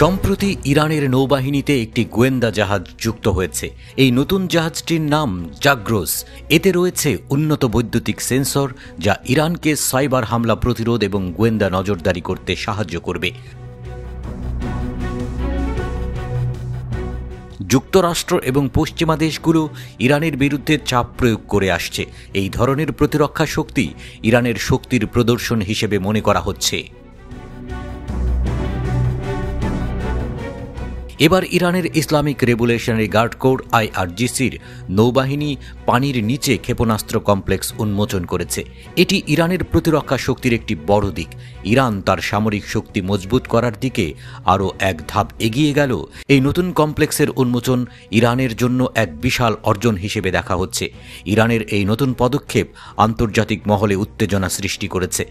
সম্প্রতি ইরানের নৌবাহিনীতে একটি গোয়েন্দা জাহাজ যুক্ত হয়েছে। এই নতুন জাহাজটির নাম জাগ্রোস। এতে রয়েছে উন্নত বৈদ্যুতিক সেন্সর, যা ইরানকে সাইবার হামলা প্রতিরোধ এবং গোয়েন্দা নজরদারি করতে সাহায্য করবে। যুক্তরাষ্ট্র এবং পশ্চিমা দেশগুলো ইরানের বিরুদ্ধে চাপ প্রয়োগ করে আসছে। এই ধরনের প্রতিরক্ষা শক্তি ইরানের শক্তির প্রদর্শন হিসেবে মনে করা হচ্ছে। এবার ইরানের ইসলামিক রেভলিউশনারি গার্ড কোর IRGCর নৌবাহিনী পানির নিচে ক্ষেপণাস্ত্র কমপ্লেক্স উন্মোচন করেছে। এটি ইরানের প্রতিরক্ষা শক্তির একটি বড় দিক। ইরান তার সামরিক শক্তি মজবুত করার দিকে আরও এক ধাপ এগিয়ে গেল। এই নতুন কমপ্লেক্সের উন্মোচন ইরানের জন্য এক বিশাল অর্জন হিসেবে দেখা হচ্ছে। ইরানের এই নতুন পদক্ষেপ আন্তর্জাতিক মহলে উত্তেজনা সৃষ্টি করেছে।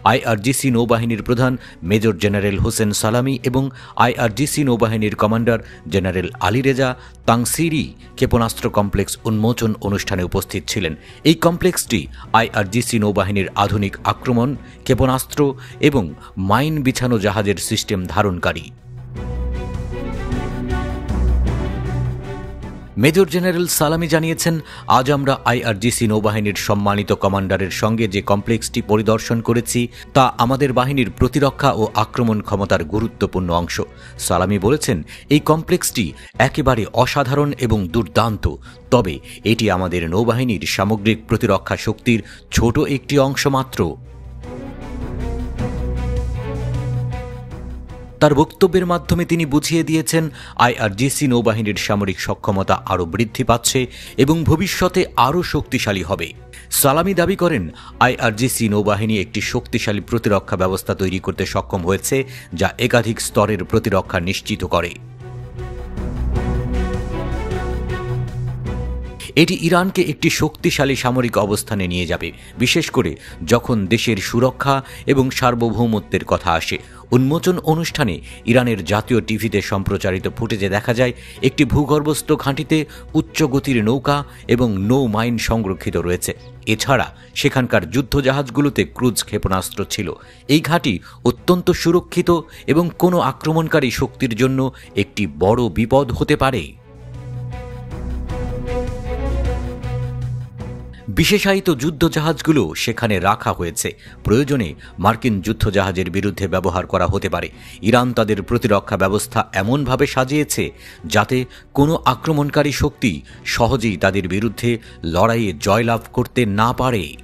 IRGC নৌবাহিনীর প্রধান মেজর জেনারেল হোসেন সালামি এবং IRGC নৌবাহিনীর commander general Ali Reza Tangsiri ক্ষেপণাস্ত্র কমপ্লেক্স উন্মোচন অনুষ্ঠানে উপস্থিত ছিলেন। এই কমপ্লেক্সটি IRGC নৌবাহিনীর আধুনিক আক্রমণ ক্ষেপণাস্ত্র এবং মাইন বিছানো জাহাজের সিস্টেম ধারণকারী। মেজর জেনারেল সালামি জানিয়েছেন, আজ আমরা IRGC নৌবাহিনীর সম্মানিত কমান্ডারের সঙ্গে যে কমপ্লেক্সটি পরিদর্শন করেছি তা আমাদের বাহিনীর প্রতিরক্ষা ও আক্রমণ ক্ষমতার গুরুত্বপূর্ণ অংশ। সালামি বলেছেন, এই কমপ্লেক্সটি একেবারে অসাধারণ এবং দুর্দান্ত, তবে এটি আমাদের নৌবাহিনীর সামগ্রিক প্রতিরক্ষা শক্তির ছোট একটি অংশ মাত্র। তার বক্তব্যের মাধ্যমে তিনি বুঝিয়ে দিয়েছেন, IRGC নৌবাহিনীর সামরিক সক্ষমতা আরও বৃদ্ধি পাচ্ছে এবং ভবিষ্যতে আরও শক্তিশালী হবে। সালামি দাবি করেন, IRGC নৌবাহিনী একটি শক্তিশালী প্রতিরক্ষা ব্যবস্থা তৈরি করতে সক্ষম হয়েছে, যা একাধিক স্তরের প্রতিরক্ষা নিশ্চিত করে। এটি ইরানকে একটি শক্তিশালী সামরিক অবস্থানে নিয়ে যাবে, বিশেষ করে যখন দেশের সুরক্ষা এবং সার্বভৌমত্বের কথা আসে। উন্মোচন অনুষ্ঠানে ইরানের জাতীয় টিভিতে সম্প্রচারিত ফুটেজে দেখা যায় একটি ভূগর্ভস্থ ঘাঁটিতে উচ্চগতির নৌকা এবং নৌ মাইন সংরক্ষিত রয়েছে। এছাড়া সেখানকার যুদ্ধজাহাজগুলোতে ক্রুজ ক্ষেপণাস্ত্র ছিল। এই ঘাঁটি অত্যন্ত সুরক্ষিত এবং কোনো আক্রমণকারী শক্তির জন্য একটি বড় বিপদ হতে পারে। বিশেষায়িত যুদ্ধজাহাজগুলো সেখানে রাখা হয়েছে। প্রয়োজনে মার্কিন যুদ্ধজাহাজের বিরুদ্ধে ব্যবহার করা হতে পারে। ইরান তাদের প্রতিরক্ষা ব্যবস্থা এমনভাবে সাজিয়েছে যাতে কোনো আক্রমণকারী শক্তি সহজেই তাদের বিরুদ্ধে লড়াইয়ে জয়লাভ করতে না পারে।